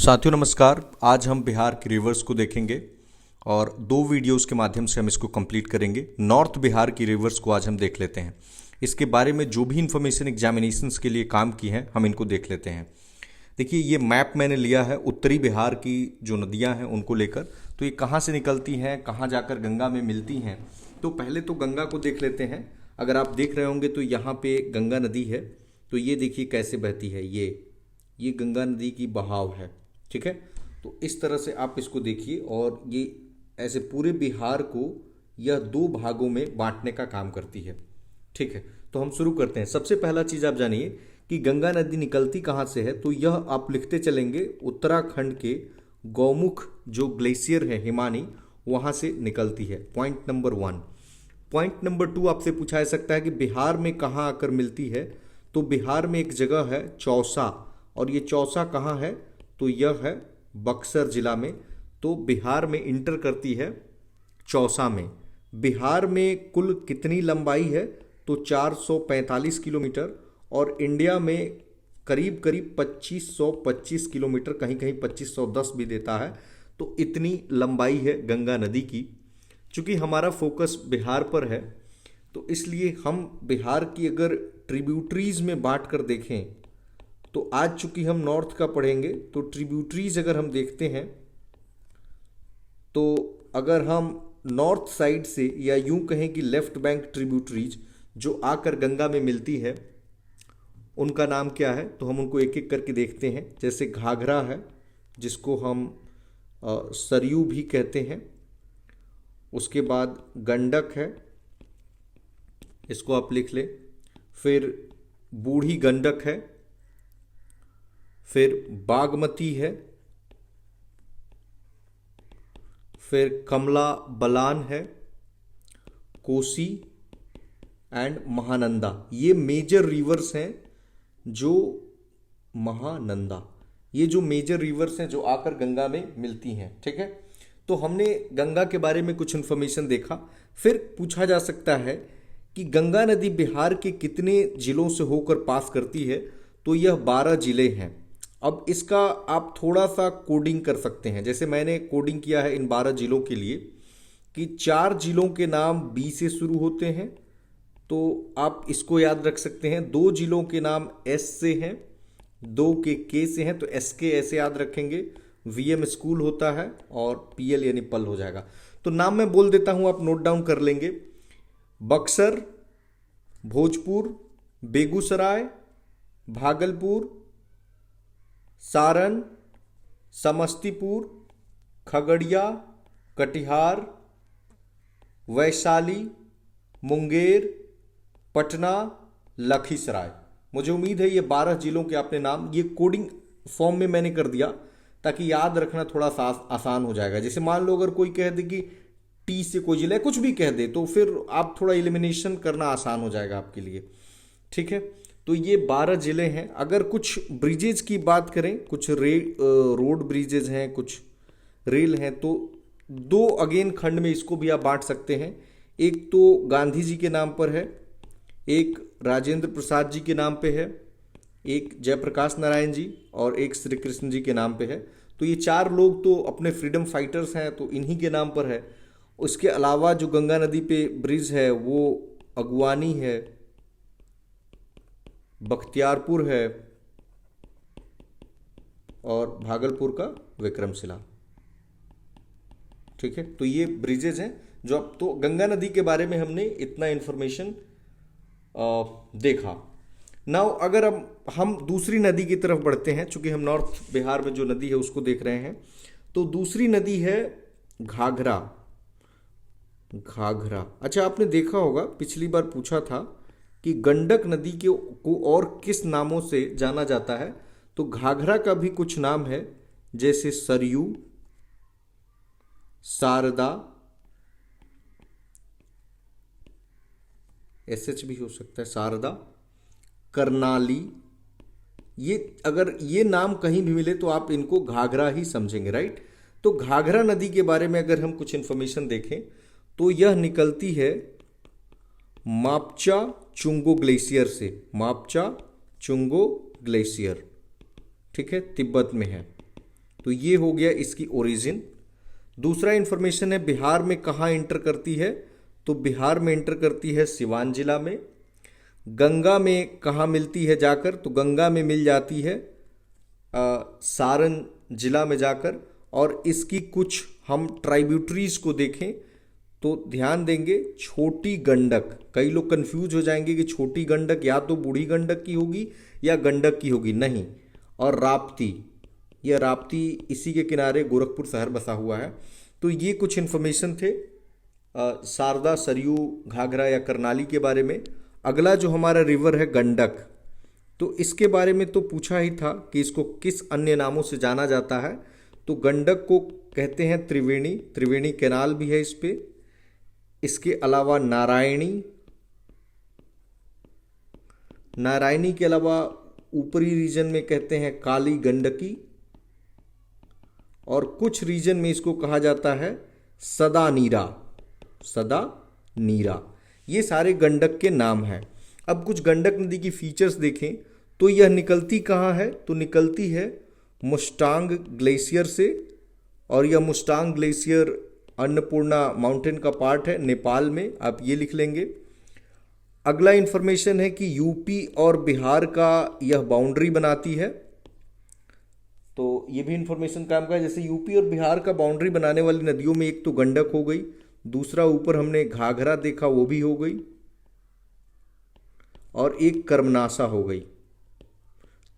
साथियों नमस्कार। आज हम बिहार के रिवर्स को देखेंगे और दो वीडियोस के माध्यम से हम इसको कंप्लीट करेंगे। नॉर्थ बिहार की रिवर्स को आज हम देख लेते हैं। इसके बारे में जो भी इंफॉर्मेशन एग्जामिनेशंस के लिए काम की हैं हम इनको देख लेते हैं। देखिए ये मैप मैंने लिया है उत्तरी बिहार की जो नदियां हैं उनको लेकर। तो ये कहाँ से निकलती हैं, कहाँ जाकर गंगा में मिलती हैं। तो पहले तो गंगा को देख लेते हैं। अगर आप देख रहे होंगे तो यहाँ पे गंगा नदी है। तो ये देखिए कैसे बहती है। ये गंगा नदी की बहाव है। ठीक है, तो इस तरह से आप इसको देखिए और ये ऐसे पूरे बिहार को यह दो भागों में बांटने का काम करती है। ठीक है, तो हम शुरू करते हैं। सबसे पहला चीज आप जानिए कि गंगा नदी निकलती कहाँ से है। तो यह आप लिखते चलेंगे उत्तराखंड के गौमुख जो ग्लेशियर है हिमानी, वहां से निकलती है। Point number 1। पॉइंट नंबर 2 आपसे पूछा जा सकता है कि बिहार में कहाँ आकर मिलती है। तो बिहार में एक जगह है चौसा, और ये चौसा कहाँ है तो यह है बक्सर जिला में। तो बिहार में इंटर करती है चौसा में। बिहार में कुल कितनी लंबाई है तो 445 किलोमीटर, और इंडिया में करीब करीब 2525 किलोमीटर, कहीं कहीं 2510 भी देता है। तो इतनी लंबाई है गंगा नदी की। चूंकि हमारा फोकस बिहार पर है तो इसलिए हम बिहार की अगर ट्रिब्यूटरीज में बांट कर देखें तो आज चूंकि हम नॉर्थ का पढ़ेंगे तो ट्रिब्यूटरीज अगर हम देखते हैं तो अगर हम नॉर्थ साइड से, या यूं कहें कि लेफ्ट बैंक ट्रिब्यूटरीज जो आकर गंगा में मिलती है उनका नाम क्या है, तो हम उनको एक एक करके देखते हैं। जैसे घाघरा है जिसको हम सरयू भी कहते हैं। उसके बाद गंडक है, इसको आप लिख लें। फिर बूढ़ी गंडक है, फिर बागमती है, फिर कमला बलान है, कोसी एंड महानंदा। ये मेजर रिवर्स हैं जो महानंदा, ये जो मेजर रिवर्स हैं जो आकर गंगा में मिलती हैं। ठीक है, तो हमने गंगा के बारे में कुछ इंफॉर्मेशन देखा। फिर पूछा जा सकता है कि गंगा नदी बिहार के कितने जिलों से होकर पास करती है। तो यह 12 जिले हैं। अब इसका आप थोड़ा सा कोडिंग कर सकते हैं। जैसे मैंने कोडिंग किया है इन 12 जिलों के लिए कि 4 जिलों के नाम बी से शुरू होते हैं, तो आप इसको याद रख सकते हैं। 2 जिलों के नाम एस से हैं, 2 के से हैं, तो एस के ऐसे याद रखेंगे। वीएम स्कूल होता है और पीएल यानी पल हो जाएगा। तो नाम मैं बोल देता हूं, आप नोट डाउन कर लेंगे। बक्सर, भोजपुर, बेगूसराय, भागलपुर, सारण, समस्तीपुर, खगड़िया, कटिहार, वैशाली, मुंगेर, पटना, लखीसराय। मुझे उम्मीद है ये 12 जिलों के आपने नाम, ये कोडिंग फॉर्म में मैंने कर दिया ताकि याद रखना थोड़ा सा आसान हो जाएगा। जैसे मान लो अगर कोई कह दे कि टी से कोई जिला कुछ भी कह दे तो फिर आप थोड़ा एलिमिनेशन करना आसान हो जाएगा आपके लिए। ठीक है, तो ये 12 जिले हैं। अगर कुछ ब्रिजेज की बात करें, कुछ रोड ब्रिजेज हैं, कुछ रेल हैं, तो 2 अगेन खंड में इसको भी आप बांट सकते हैं। एक तो गांधी जी के नाम पर है, एक राजेंद्र प्रसाद जी के नाम पे है, एक जयप्रकाश नारायण जी, और एक श्री कृष्ण जी के नाम पे है। तो ये 4 लोग तो अपने फ्रीडम फाइटर्स हैं, तो इन्हीं के नाम पर है। उसके अलावा जो गंगा नदी पे ब्रिज है वो अगवानी है, बख्तियारपुर है, और भागलपुर का विक्रमशिला। ठीक है, तो ये ब्रिजेज हैं जो अब तो गंगा नदी के बारे में हमने इतना इंफॉर्मेशन देखा। नाउ अगर हम दूसरी नदी की तरफ बढ़ते हैं, चूंकि हम नॉर्थ बिहार में जो नदी है उसको देख रहे हैं, तो दूसरी नदी है घाघरा। घाघरा, अच्छा आपने देखा होगा पिछली बार पूछा था कि गंडक नदी को और किस नामों से जाना जाता है। तो घाघरा का भी कुछ नाम है, जैसे सरयू, शारदा, एसएच भी हो सकता है, शारदा, करनाली। ये अगर ये नाम कहीं भी मिले तो आप इनको घाघरा ही समझेंगे, राइट। तो घाघरा नदी के बारे में अगर हम कुछ इंफॉर्मेशन देखें तो यह निकलती है मापचा चुंगो ग्लेशियर से। मापचा चुंगो ग्लेशियर, ठीक है, तिब्बत में है। तो ये हो गया इसकी ओरिजिन। दूसरा इन्फॉर्मेशन है बिहार में कहाँ इंटर करती है, तो बिहार में इंटर करती है सिवान जिला में। गंगा में कहाँ मिलती है जाकर, तो गंगा में मिल जाती है सारण जिला में जाकर। और इसकी कुछ हम ट्राइब्यूटरीज को देखें तो ध्यान देंगे, छोटी गंडक, कई लोग कंफ्यूज हो जाएंगे कि छोटी गंडक या तो बूढ़ी गंडक की होगी या गंडक की होगी, नहीं। और राप्ती, यह राप्ती इसी के किनारे गोरखपुर शहर बसा हुआ है। तो ये कुछ इन्फॉर्मेशन थे शारदा, सरयू, घाघरा या करनाली के बारे में। अगला जो हमारा रिवर है गंडक, तो इसके बारे में तो पूछा ही था कि इसको किस अन्य नामों से जाना जाता है। तो गंडक को कहते हैं त्रिवेणी, त्रिवेणी कैनाल भी है इस पे। इसके अलावा नारायणी, नारायणी के अलावा ऊपरी रीजन में कहते हैं काली गंडकी, और कुछ रीजन में इसको कहा जाता है सदा नीरा, सदा नीरा। ये सारे गंडक के नाम हैं। अब कुछ गंडक नदी की फीचर्स देखें तो यह निकलती कहाँ है, तो निकलती है मुस्टांग ग्लेशियर से, और यह मुस्टांग ग्लेशियर अन्नपूर्णा माउंटेन का पार्ट है नेपाल में, आप ये लिख लेंगे। अगला इन्फॉर्मेशन है कि यूपी और बिहार का यह बाउंड्री बनाती है, तो ये भी इन्फॉर्मेशन काम का है। जैसे यूपी और बिहार का बाउंड्री बनाने वाली नदियों में एक तो गंडक हो गई, दूसरा ऊपर हमने घाघरा देखा वो भी हो गई, और एक कर्मनासा हो गई।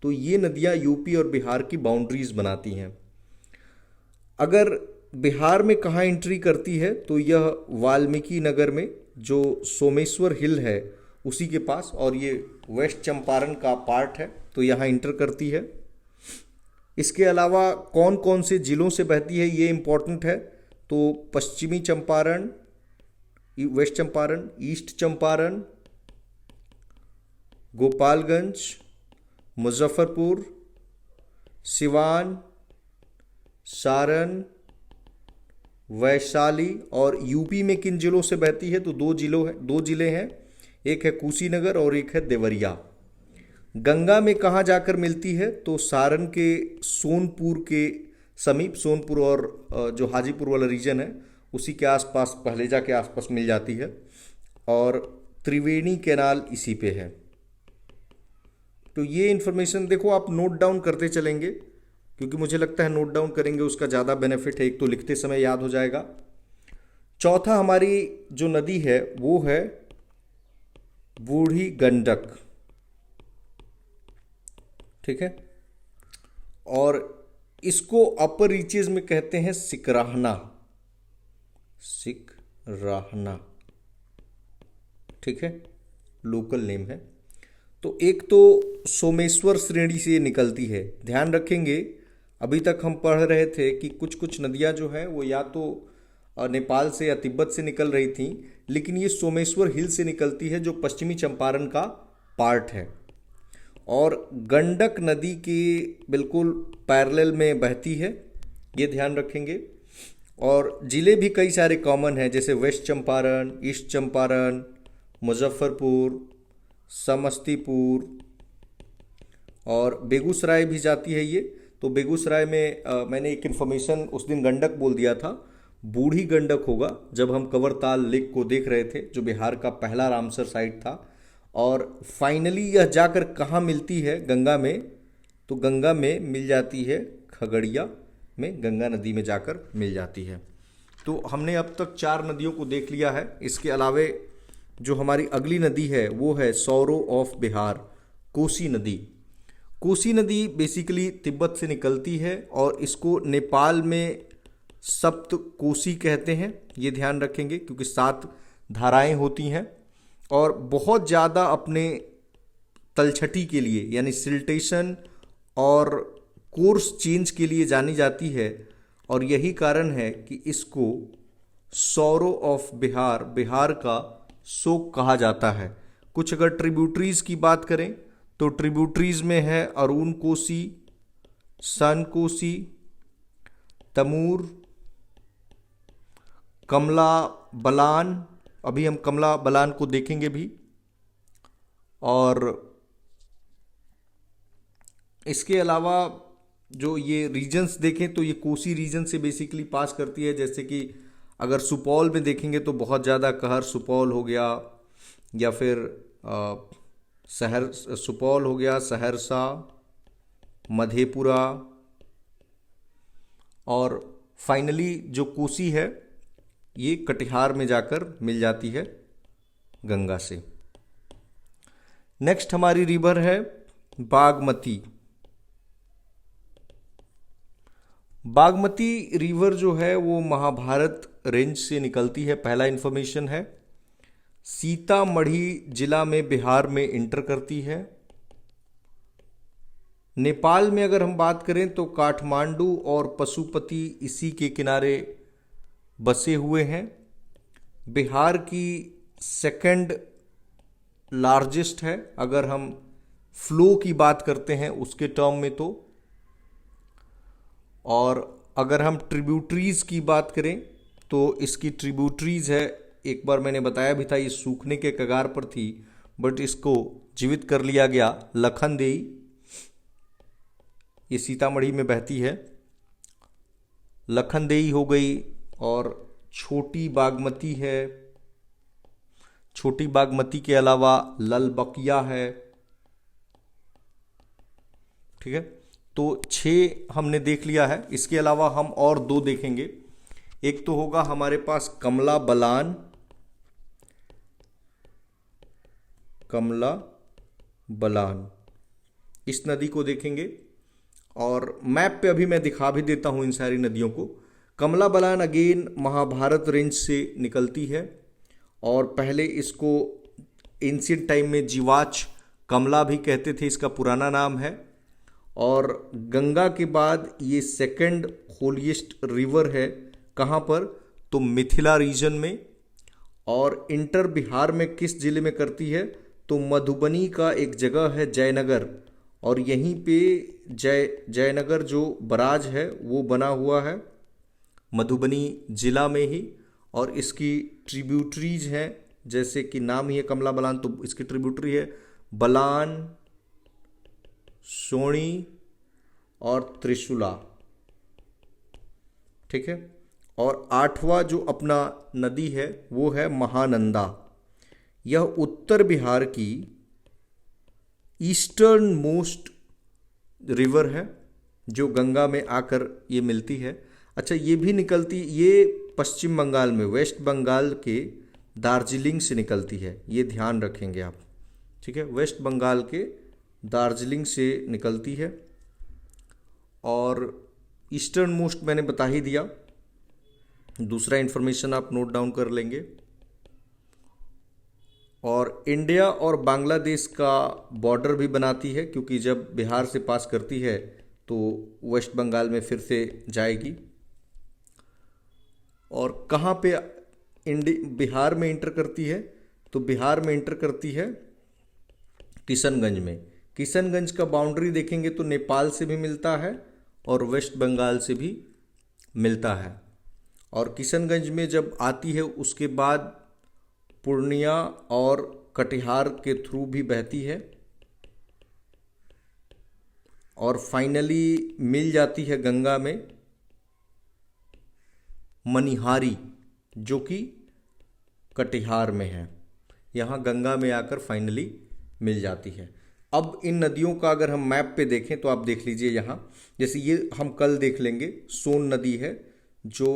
तो ये नदियां यूपी और बिहार की बाउंड्रीज बनाती हैं। अगर बिहार में कहाँ एंट्री करती है, तो यह वाल्मीकि नगर में, जो सोमेश्वर हिल है उसी के पास, और ये वेस्ट चंपारण का पार्ट है, तो यहाँ इंटर करती है। इसके अलावा कौन कौन से जिलों से बहती है ये इंपॉर्टेंट है, तो पश्चिमी चंपारण, वेस्ट चंपारण, ईस्ट चंपारण, गोपालगंज, मुजफ्फरपुर, सिवान, सारण, वैशाली। और यूपी में किन जिलों से बहती है, तो दो जिले हैं, एक है कुशीनगर और एक है देवरिया। गंगा में कहाँ जाकर मिलती है, तो सारण के सोनपुर के समीप, सोनपुर और जो हाजीपुर वाला रीजन है उसी के आसपास, पहलेजा के आसपास मिल जाती है। और त्रिवेणी कैनाल इसी पे है। तो ये इन्फॉर्मेशन देखो, आप नोट डाउन करते चलेंगे, क्योंकि मुझे लगता है नोट डाउन करेंगे उसका ज़्यादा बेनिफिट है, एक तो लिखते समय याद हो जाएगा। चौथा हमारी जो नदी है वो है बूढ़ी गंडक, ठीक है। और इसको अपर रीचेज में कहते हैं सिकराहना, सिकराहना, ठीक है, लोकल नेम है। तो एक तो सोमेश्वर श्रेणी से निकलती है, ध्यान रखेंगे। अभी तक हम पढ़ रहे थे कि कुछ कुछ नदियां जो हैं वो या तो नेपाल से या तिब्बत से निकल रही थी, लेकिन ये सोमेश्वर हिल से निकलती है जो पश्चिमी चंपारण का पार्ट है, और गंडक नदी के बिल्कुल पैरेलल में बहती है, ये ध्यान रखेंगे। और ज़िले भी कई सारे कॉमन हैं, जैसे वेस्ट चंपारण, ईस्ट चंपारण, मुजफ्फरपुर, समस्तीपुर, और बेगूसराय भी जाती है ये। तो बेगूसराय में मैंने एक इन्फॉर्मेशन उस दिन गंडक बोल दिया था, बूढ़ी गंडक होगा जब हम कवरताल लेक को देख रहे थे, जो बिहार का पहला रामसर साइट था। और फाइनली यह जाकर कहाँ मिलती है गंगा में, तो गंगा में मिल जाती है खगड़िया में, गंगा नदी में जाकर मिल जाती है। तो हमने अब तक 4 नदियों को देख लिया है। इसके अलावे जो हमारी अगली नदी है वो है सौरो ऑफ बिहार, कोसी नदी। कोसी नदी बेसिकली तिब्बत से निकलती है और इसको नेपाल में सप्त कोसी कहते हैं, ये ध्यान रखेंगे, क्योंकि 7 धाराएं होती हैं और बहुत ज़्यादा अपने तलछटी के लिए यानी सिल्टेशन और कोर्स चेंज के लिए जानी जाती है। और यही कारण है कि इसको सौरो ऑफ बिहार, बिहार का शोक कहा जाता है। कुछ अगर ट्रिब्यूटरीज की बात करें तो ट्रिब्यूटरीज में है अरुण कोसी, सन कोसी, तमूर, कमला बलान, अभी हम कमला बलान को देखेंगे भी, और इसके अलावा जो ये रीजन्स देखें तो ये कोसी रीजन से बेसिकली पास करती है। जैसे कि अगर सुपौल में देखेंगे तो बहुत ज़्यादा कहर सुपौल हो गया, या फिर शहर सुपौल हो गया, सहरसा, मधेपुरा, और फाइनली जो कोसी है ये कटिहार में जाकर मिल जाती है गंगा से। नेक्स्ट हमारी रिवर है बागमती। बागमती रिवर जो है वो महाभारत रेंज से निकलती है, पहला इन्फॉर्मेशन है। सीतामढ़ी जिला में बिहार में इंटर करती है। नेपाल में अगर हम बात करें तो काठमांडू और पशुपति इसी के किनारे बसे हुए हैं। बिहार की सेकंड लार्जेस्ट है अगर हम फ्लो की बात करते हैं उसके टर्म में तो। और अगर हम ट्रिब्यूटरीज की बात करें तो इसकी ट्रिब्यूटरीज है, एक बार मैंने बताया भी था ये सूखने के कगार पर थी, बट इसको जीवित कर लिया गया। लखनदेई ये सीतामढ़ी में बहती है, लखनदेई हो गई, और छोटी बागमती है। छोटी बागमती के अलावा ललबकिया है। ठीक है, तो 6 हमने देख लिया है। इसके अलावा हम और 2 देखेंगे। एक तो होगा हमारे पास कमला बलान, कमला बलान, इस नदी को देखेंगे। और मैप पे अभी मैं दिखा भी देता हूं इन सारी नदियों को। कमला बलान अगेन महाभारत रेंज से निकलती है, और पहले इसको एंशिएंट टाइम में जीवाच कमला भी कहते थे, इसका पुराना नाम है। और गंगा के बाद ये सेकंड होलिएस्ट रिवर है। कहाँ पर? तो मिथिला रीजन में। और इंटर बिहार में किस जिले में करती है? तो मधुबनी का एक जगह है जयनगर, और यहीं पे जयनगर जो बराज है वो बना हुआ है मधुबनी जिला में ही। और इसकी ट्रिब्यूटरीज हैं, जैसे कि नाम ही है कमला बलान, तो इसकी ट्रिब्यूटरी है बलान, सोनी और त्रिशूला। ठीक है, और 8वां जो अपना नदी है वो है महानंदा। यह उत्तर बिहार की ईस्टर्न मोस्ट रिवर है जो गंगा में आकर ये मिलती है। अच्छा, ये भी निकलती, ये पश्चिम बंगाल में, वेस्ट बंगाल के दार्जिलिंग से निकलती है, ये ध्यान रखेंगे आप। ठीक है, वेस्ट बंगाल के दार्जिलिंग से निकलती है। और ईस्टर्न मोस्ट मैंने बता ही दिया। दूसरा इन्फॉर्मेशन आप नोट डाउन कर लेंगे। और इंडिया और बांग्लादेश का बॉर्डर भी बनाती है, क्योंकि जब बिहार से पास करती है तो वेस्ट बंगाल में फिर से जाएगी। और कहाँ पे बिहार में इंटर करती है? तो बिहार में इंटर करती है किशनगंज में। किशनगंज का बाउंड्री देखेंगे तो नेपाल से भी मिलता है और वेस्ट बंगाल से भी मिलता है। और किशनगंज में जब आती है उसके बाद पूर्णिया और कटिहार के थ्रू भी बहती है, और फाइनली मिल जाती है गंगा में मनिहारी, जो कि कटिहार में है। यहाँ गंगा में आकर फाइनली मिल जाती है। अब इन नदियों का अगर हम मैप पे देखें तो आप देख लीजिए यहाँ, जैसे ये हम कल देख लेंगे, सोन नदी है जो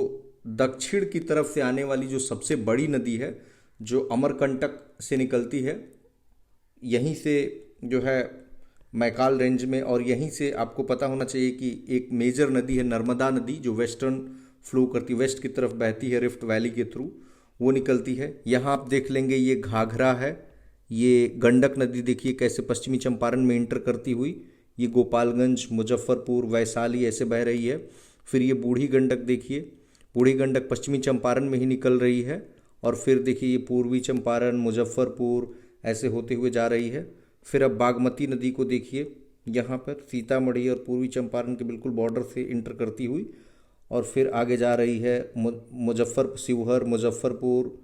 दक्षिण की तरफ से आने वाली जो सबसे बड़ी नदी है, जो अमरकंटक से निकलती है, यहीं से जो है मैकाल रेंज में। और यहीं से आपको पता होना चाहिए कि एक मेजर नदी है नर्मदा नदी, जो वेस्टर्न फ्लो करती, वेस्ट की तरफ बहती है रिफ्ट वैली के थ्रू, वो निकलती है। यहाँ आप देख लेंगे ये घाघरा है, ये गंडक नदी देखिए कैसे पश्चिमी चंपारण में इंटर करती हुई ये गोपालगंज, मुजफ्फरपुर, वैशाली ऐसे बह रही है। फिर ये बूढ़ी गंडक देखिए, बूढ़ी गंडक पश्चिमी चंपारण में ही निकल रही है। और फिर देखिए ये पूर्वी चंपारण, मुजफ्फरपुर ऐसे होते हुए जा रही है। फिर अब बागमती नदी को देखिए, यहाँ पर सीतामढ़ी और पूर्वी चंपारण के बिल्कुल बॉर्डर से इंटर करती हुई, और फिर आगे जा रही है शिवहर, मुजफ्फरपुर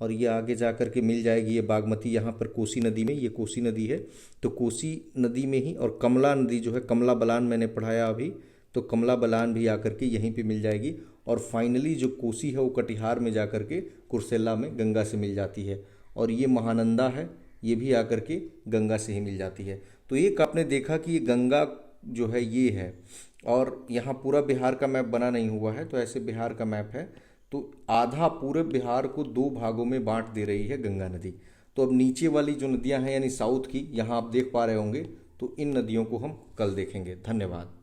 और ये आगे जा कर के मिल जाएगी ये बागमती यहाँ पर कोसी नदी में, ये कोसी नदी है। तो कोसी नदी में ही, और कमला नदी जो है, कमला बलान मैंने पढ़ाया अभी, तो कमला बलान भी आकर के यहीं पे मिल जाएगी। और फाइनली जो कोसी है वो कटिहार में जा कर के कुर्सेला में गंगा से मिल जाती है। और ये महानंदा है, ये भी आकर के गंगा से ही मिल जाती है। तो एक आपने देखा कि ये गंगा जो है ये है, और यहाँ पूरा बिहार का मैप बना नहीं हुआ है, तो ऐसे बिहार का मैप है। तो आधा पूरे बिहार को दो भागों में बांट दे रही है गंगा नदी। तो अब नीचे वाली जो नदियाँ हैं यानी साउथ की, यहाँ आप देख पा रहे होंगे, तो इन नदियों को हम कल देखेंगे। धन्यवाद।